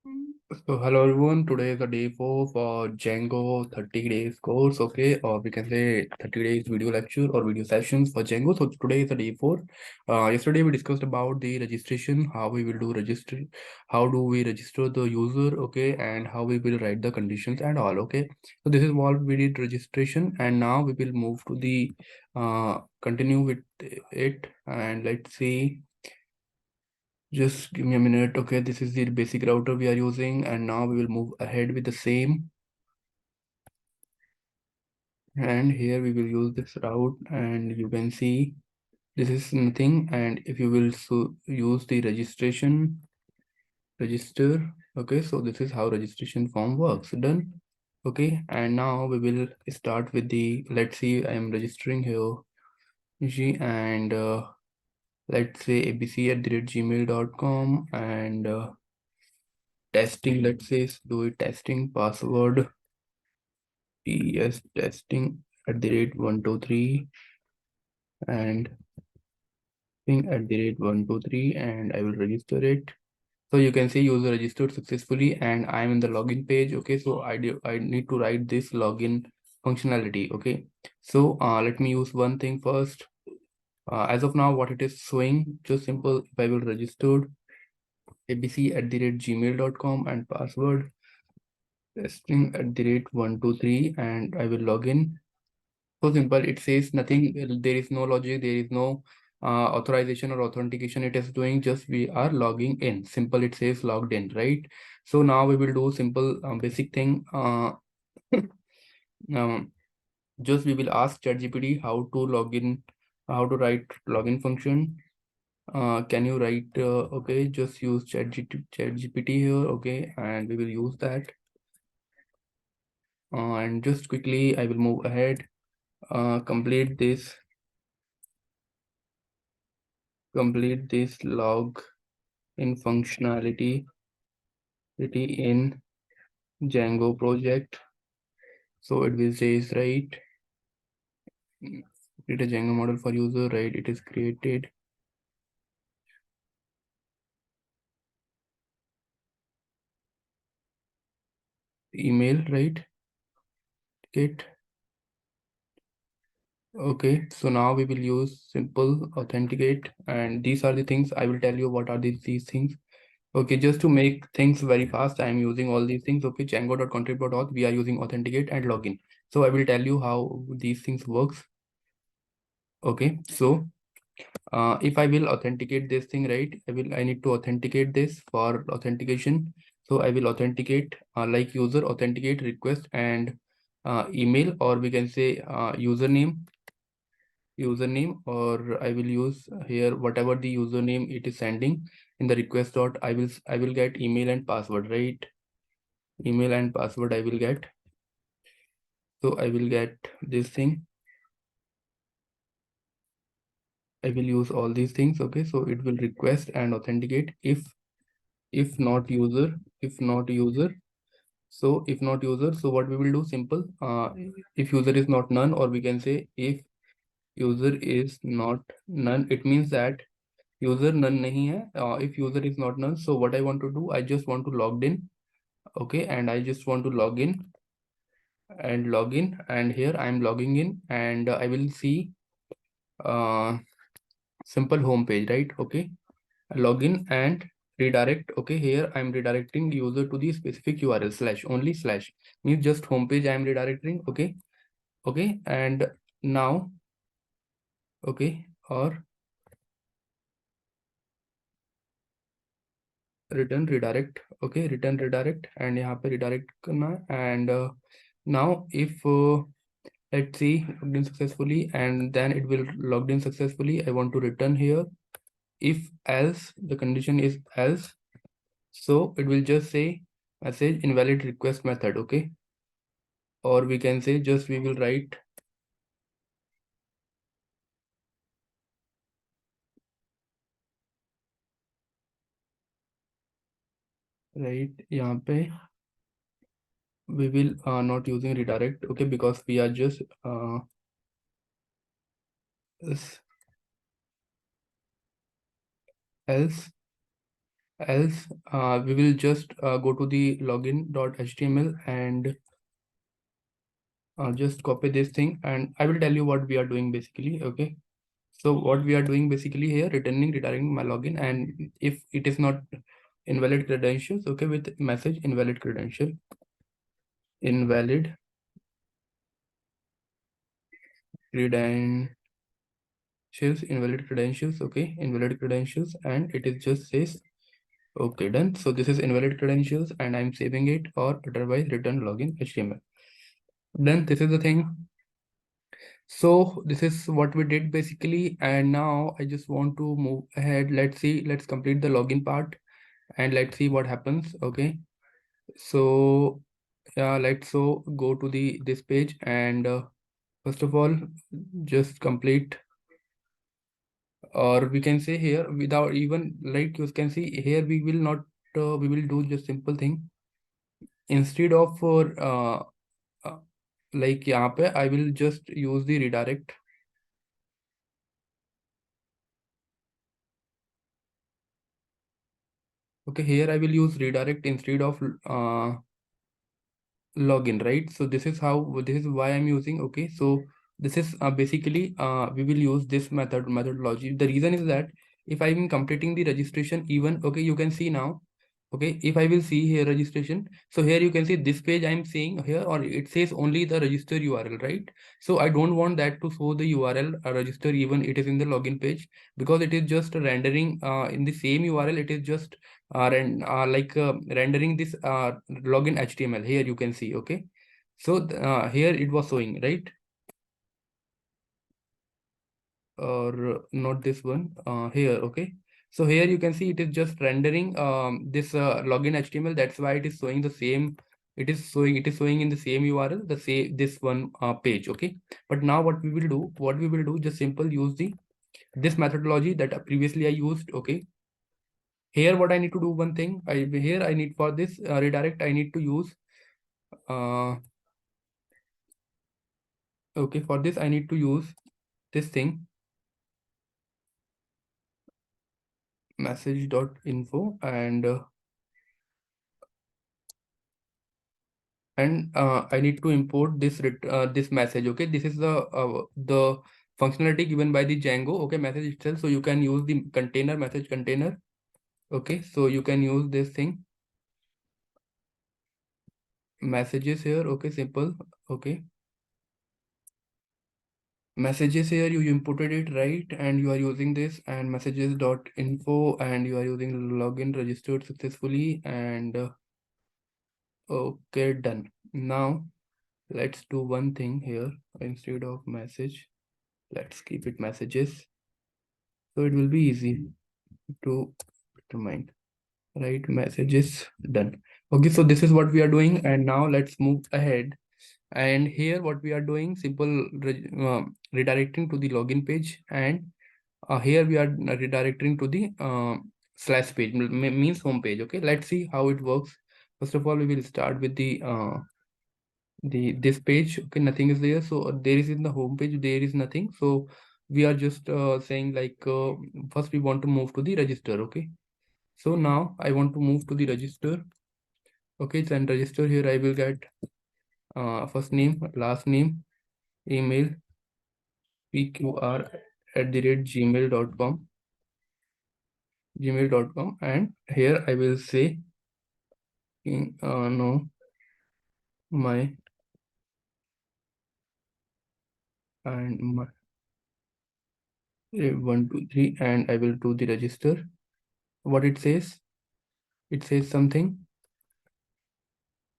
So hello everyone, today is the day 4 for Django 30 days course, okay, or we can say 30 days video lecture or video sessions for Django. So today is the day 4. Yesterday we discussed about the registration, how we will do register, how do we register the user, okay, and how we will write the conditions and all, okay. So this is what we did registration, and now we will move to the continue with it, and let's see. Just give me a minute. Okay, this is the basic router we are using, and now we will move ahead with the same. And here we will use this route, and you can see this is nothing. And if you will use the registration register, okay, so this is how registration form works. Done. Okay, and now we will start with the, let's see, I am registering here and let's say abc@gmail.com and testing, let's say do it testing password ts testing@123 and testing@123 and I will register it. So you can see user registered successfully and I am in the login page. Okay, so I need to write this login functionality. Okay, so let me use one thing first. As of now, what it is showing, just simple, if I will registered abc@gmail.com and password testing@123 and I will log in. So simple, it says nothing, there is no logic, there is no authorization or authentication it is doing, just we are logging in. Simple, it says logged in, right? So now we will do simple basic thing. Just we will ask ChatGPT how to log in, how to write login function. Can you write, okay, just use ChatGPT here, okay, and we will use that. And just quickly, I will move ahead, complete this log in functionality in Django project. So it will say is right, create a Django model for user, right? It is created. Email, right? Get. Okay, so now we will use simple authenticate, and these are the things I will tell you what are these things. Okay, just to make things very fast, I am using all these things. Okay, Django.contrib.auth, we are using authenticate and login. So I will tell you how these things works. Okay, so if I will authenticate this thing, right, I need to authenticate this for authentication. So I will authenticate like user authenticate request and email, or we can say username, or I will use here whatever the username it is sending in the request dot. I will get email and password, right? Email and password I will get. So I will get this thing. I will use all these things. Okay, so it will request and authenticate if not user, so if not user, so what we will do, simple, if user is not none, or we can say if user is not none, it means that user none nahi hai. If user is not none, so what I want to do, I just want to log in. Okay, and I just want to log in and here I am logging in, and I will see simple home page, right? Okay, login and redirect. Okay, here I'm redirecting user to the specific URL only means just homepage I am redirecting. Okay, and now, okay, or return redirect. Okay, return redirect, and यहाँ पे redirect करना है. And now if let's see, logged in successfully, and then it will logged in successfully, I want to return here. If else, the condition is else, so it will just say message invalid request method. Okay, or we can say just we will write यहाँ पे we will not using redirect. Okay, because we are just else else we will just go to the login.html and just copy this thing, and I will tell you what we are doing basically. Okay, so what we are doing basically here, redirecting my login, and if it is not invalid credentials, okay, with message invalid credential, invalid credentials, invalid credentials, okay, invalid credentials, and it is just says okay, done. So this is invalid credentials and I'm saving it, or otherwise return login HTML. Then this is the thing. So this is what we did basically, and now I just want to move ahead. Let's see, let's complete the login part and let's see what happens. Okay, so yeah, let's so go to the this page, and first of all just complete, or we can say here without even, like you can see here, we will not we will do just simple thing. Instead of uh, like यहाँ पे I will just use the redirect. Okay, here I will use redirect instead of login, right? So this is how, this is why I'm using. Okay, so this is basically we will use this methodology. The reason is that if I'm completing the registration even, okay, you can see now. Okay, if I will see here registration, so here you can see this page I'm seeing here, or it says only the register URL, right? So I don't want that to show the URL register even it is in the login page, because it is just rendering in the same URL. It is just rendering this login HTML. Here you can see. Okay, so here it was showing, right? Or not this one here. Okay, so here you can see it is just rendering this login HTML. That's why it is showing the same. It is showing in the same URL, the same this one page. Okay, but now what we will do, just simple use the this methodology that previously I used. Okay, here what I need to do, one thing, I need for this redirect, I need to use uh, okay, for this I need to use this thing, message.info, and I need to import this this message. Okay, this is the functionality given by the Django. Okay, message itself. So you can use the container, message container. Okay, so you can use this thing, messages here. Okay, simple. Okay, messages here, you imported it, right? And you are using this, and messages.info, and you are using login registered successfully, and okay, done. Now let's do one thing here. Instead of message, let's keep it messages, so it will be easy to determine, right? Messages, done. Okay, so this is what we are doing, and now let's move ahead. And here what we are doing, simple redirecting to the login page, and here we are redirecting to the slash page, means home page. Okay, let's see how it works. First of all, we will start with the this page. Okay, nothing is there, so there is in the home page there is nothing. So we are just saying like first we want to move to the register. Okay, so now I want to move to the register. Okay, then register, here I will get first name, last name, email, pqr@gmail.com, and here I will say no, my, and my 1 2 3, and I will do the register. What it says, it says something,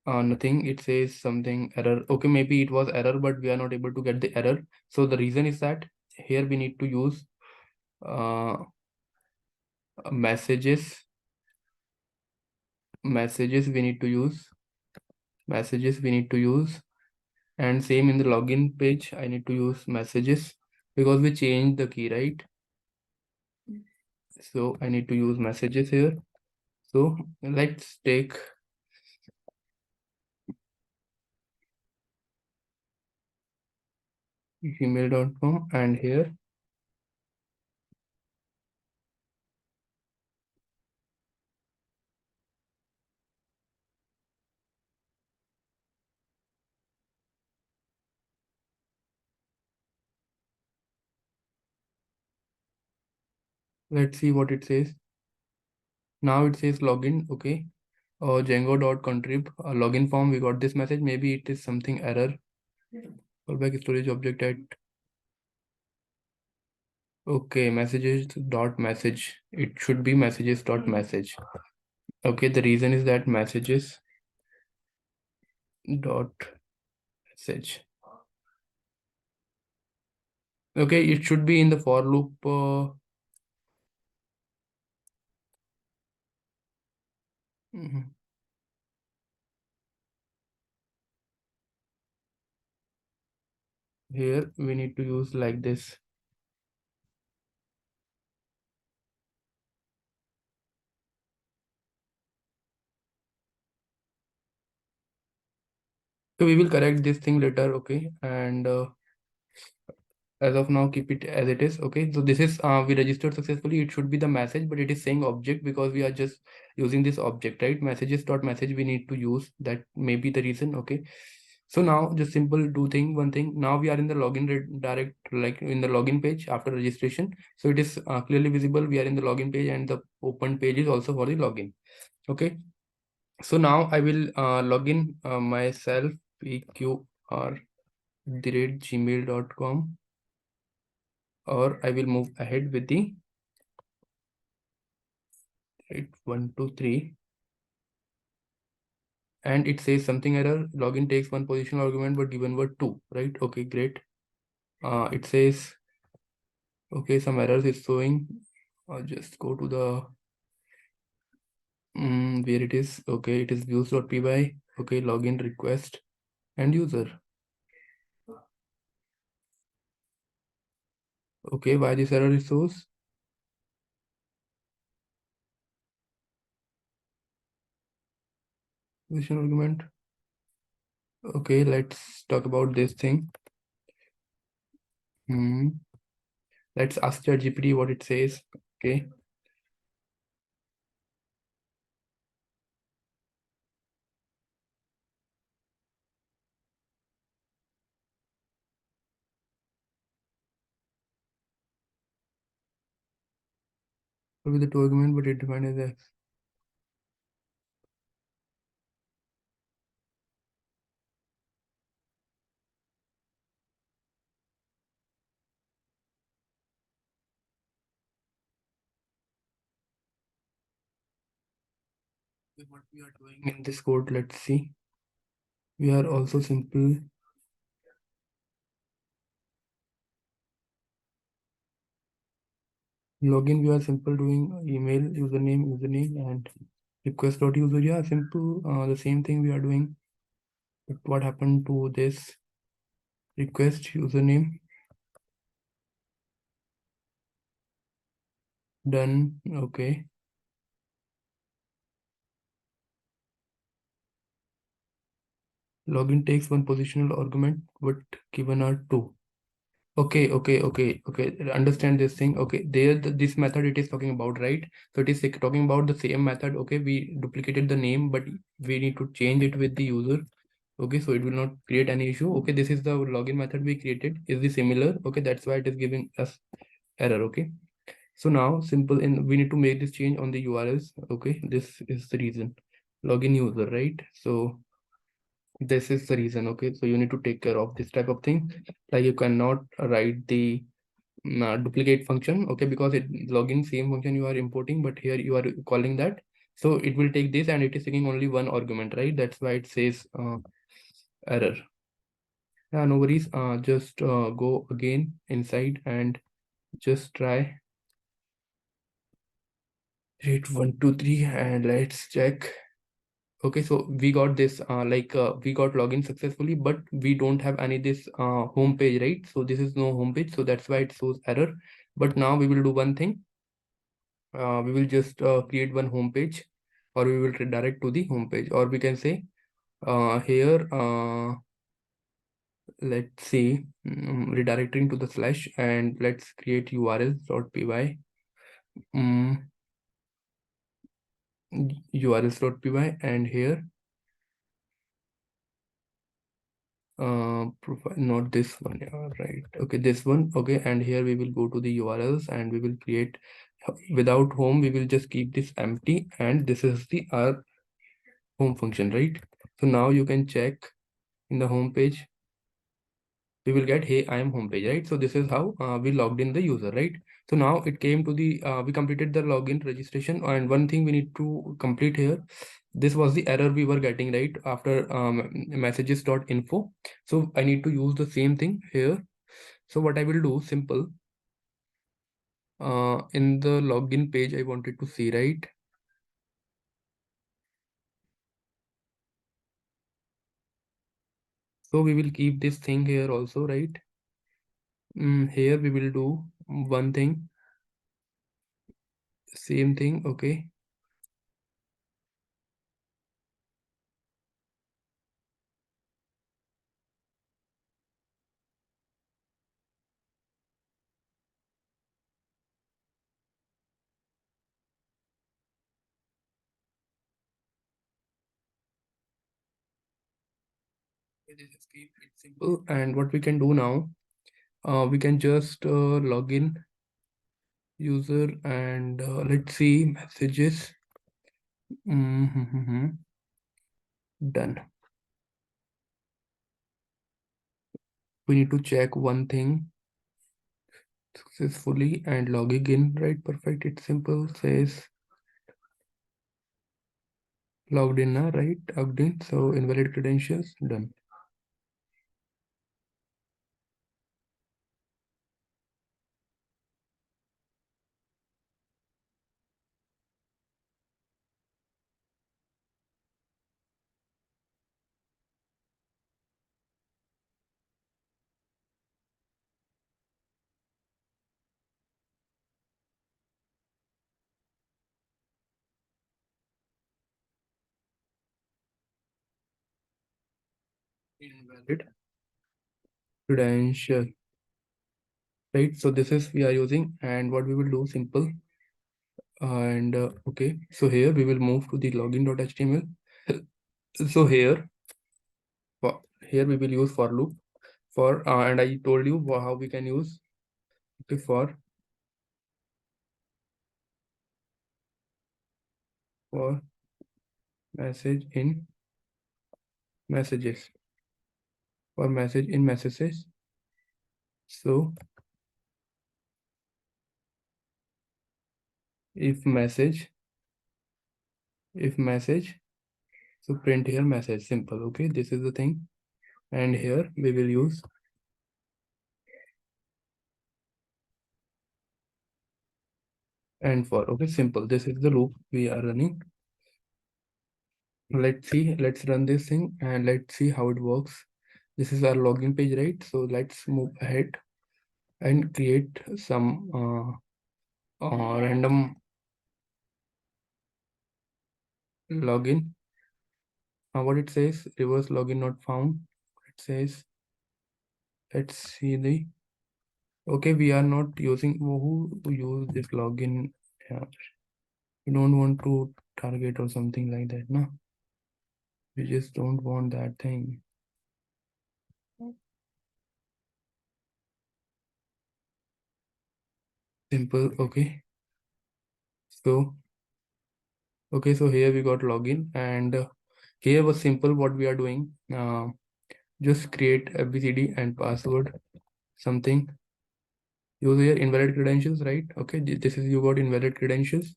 nothing, it says something error. Okay, maybe it was error, but we are not able to get the error. So the reason is that here we need to use uh, messages, we need to use messages, and same in the login page I need to use messages, because we changed the key, right? So I need to use messages here. So let's take gmail.com, and here Let's see what it says. Now it says login. Okay. Django.contrib login form. We got this message. Maybe it is something error. Callback storage object at. Okay, messages dot message. It should be messages dot message. Okay, the reason is that messages dot message. Okay, it should be in the for loop. Here we need to use like this. So we will correct this thing later. Okay, and as of now keep it as it is. Okay, so this is we registered successfully. It should be the message, but it is saying object because we are just using this object, right? Messages dot message we need to use. That may be the reason. Okay, so now just simple one thing. Now we are in the login direct, like in the login page after registration. So it is clearly visible. We are in the login page, and the open page is also for the login. Okay, so now I will log in myself pqr@gmail.com, or I will move ahead with the 1 2 3, and it says something error. Login takes one positional argument but given word 2, right? Okay, great. It says okay, some errors is showing. I'll just go to the where it is. Okay, it is views.py. Okay, login request and user. Okay, why this error is shows? Position argument. Okay, let's talk about this thing. Let's ask ChatGPT what it says. Okay. With the two argument, but it defined as X. What we are doing in this code, let's see. We are also simple login. We are simple doing email username and request.user. Yeah, simple. The same thing we are doing. But what happened to this request username? Done. Okay. Login takes one positional argument, but given are two. Okay. Understand this thing. Okay, there this method it is talking about, right? So it is talking about the same method. Okay, we duplicated the name, but we need to change it with the user. Okay, so it will not create any issue. Okay, this is the login method we created. Is this similar? Okay, that's why it is giving us error. Okay, so now simple in we need to make this change on the URLs. Okay, this is the reason. Login user, right? So this is the reason. Okay, so you need to take care of this type of thing. Like you cannot write the duplicate function. Okay, because it login same function you are importing, but here you are calling that. So it will take this and it is taking only one argument, right? That's why it says error. Yeah, no worries. Just go again inside and just try rate 1 2 3 and let's check. Okay, so we got this we got login successfully, but we don't have any this home page, right? So this is no home page, so that's why it shows error. But now we will do one thing. We will just create one home page, or we will redirect to the home page, or we can say here let's see redirecting to the slash, and let's create urls.py urls.py, and here profile, not this one. Yeah, right. Okay, this one. Okay, and here we will go to the URLs and we will create without home, we will just keep this empty, and this is the our home function, right? So now you can check in the home page, we will get, hey, I am home page, right? So this is how we logged in the user, right? So now it came to the we completed the login registration, and one thing we need to complete here, this was the error we were getting, right, after messages.info. So I need to use the same thing here. So what I will do, simple, in the login page I wanted to see, right? So we will keep this thing here also, right? Here we will do one thing, same thing, okay? This is keep it simple. And what we can do now, we can just log in user, and let's see messages. Done. We need to check one thing successfully and logging in, right? Perfect. It's simple. Says logged in, right? Logged in. So invalid credentials. Done. Invalid credential, right? So this is we are using, and what we will do, simple, and okay, so here we will move to the login.html. So here we will use for loop for and I told you how we can use, okay, for message in messages, for message in messages. So if message, so print here message, simple, okay? This is the thing, and here we will use and for, okay, simple. This is the loop we are running. Let's see, let's run this thing and let's see how it works. This is our login page, right? So let's move ahead and create some random login. What it says, reverse login not found. It says, let's see the, okay, we are not using, who use this login. Yeah. We don't want to target or something like that, no? We just don't want that thing. Simple, okay. So, okay, so here we got login, and here was simple what we are doing. Just create ABCD and password, something. Use here invalid credentials, right? Okay, this is, you got invalid credentials.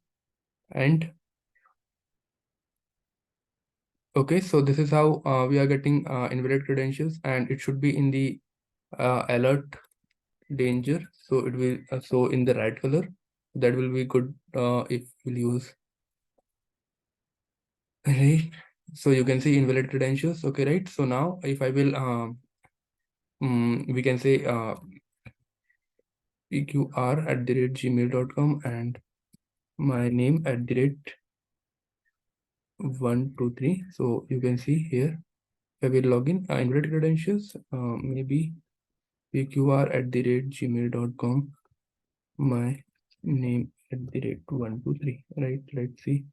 And okay, so this is how we are getting invalid credentials, and it should be in the alert danger. So it will so in the red color. That will be good if we'll use, right? So you can see invalid credentials, okay, right? So now if I will we can say pqr@gmail.com and my name @123. So you can see here I will log in invalid credentials, maybe pqr@gmail.com, my name @123, right? Let's see.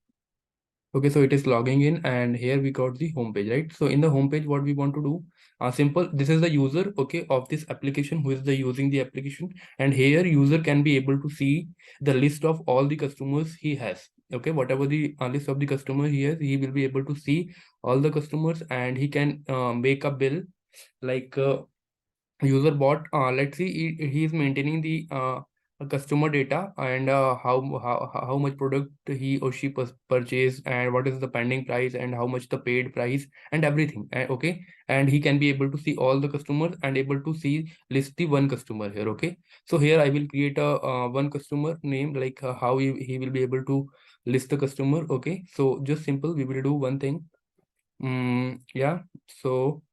Okay, so it is logging in, and here we got the home page, right? So in the home page, what we want to do, simple, this is the user, okay, of this application, who is the using the application, and here user can be able to see the list of all the customers he has. Okay, whatever the list of the customer he has, he will be able to see all the customers, and he can make a bill like user bot. Let's see, he is maintaining the customer data, and how much product he or she purchased, and what is the pending price, and how much the paid price, and everything. Okay, and he can be able to see all the customers and able to see list the one customer here. Okay, so here I will create a one customer name, like how he will be able to list the customer. Okay, so just simple, we will do one thing. Yeah, so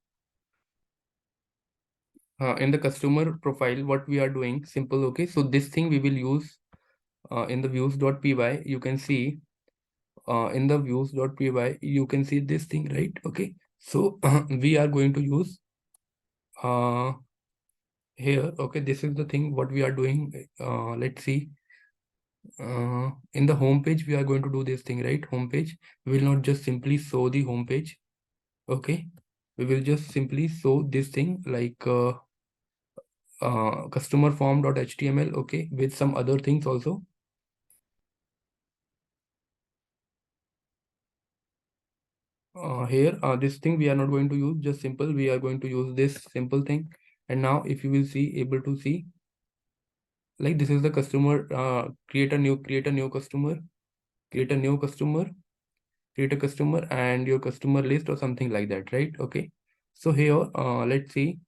in the customer profile, what we are doing, simple. Okay, so this thing we will use in the views.py. You can see in the views.py, you can see this thing, right? Okay, so we are going to use uh, here. Okay, this is the thing what we are doing. Let's see, in the home page we are going to do this thing, right? Home page, we will not just simply show the home page. Okay, we will just simply show this thing, like customer form.html. Okay, with some other things also. Here this thing we are not going to use, just simple, we are going to use this simple thing. And now if you will see, able to see, like this is the customer, create a new customer, create a new customer, create a customer, and your customer list or something like that, right? Okay, so here let's see.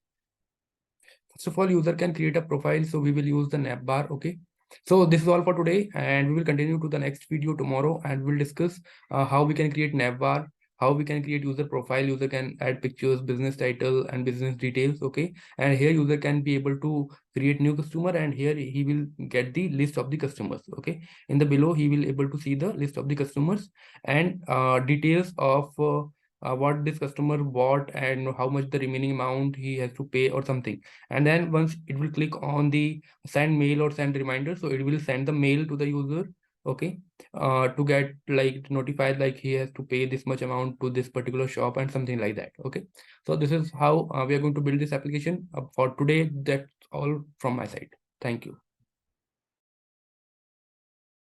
First of all, user can create a profile, so we will use the navbar. Okay, so this is all for today, and we will continue to the next video tomorrow, and we'll discuss how we can create navbar, how we can create user profile. User can add pictures, business title, and business details. Okay, and here user can be able to create new customer, and here he will get the list of the customers. Okay, in the below he will able to see the list of the customers, and details of what this customer bought, and how much the remaining amount he has to pay or something. And then once it will click on the send mail or send reminder, so it will send the mail to the user. Okay, to get like notified, like he has to pay this much amount to this particular shop and something like that. Okay, so this is how we are going to build this application. For today, that's all from my side. Thank you.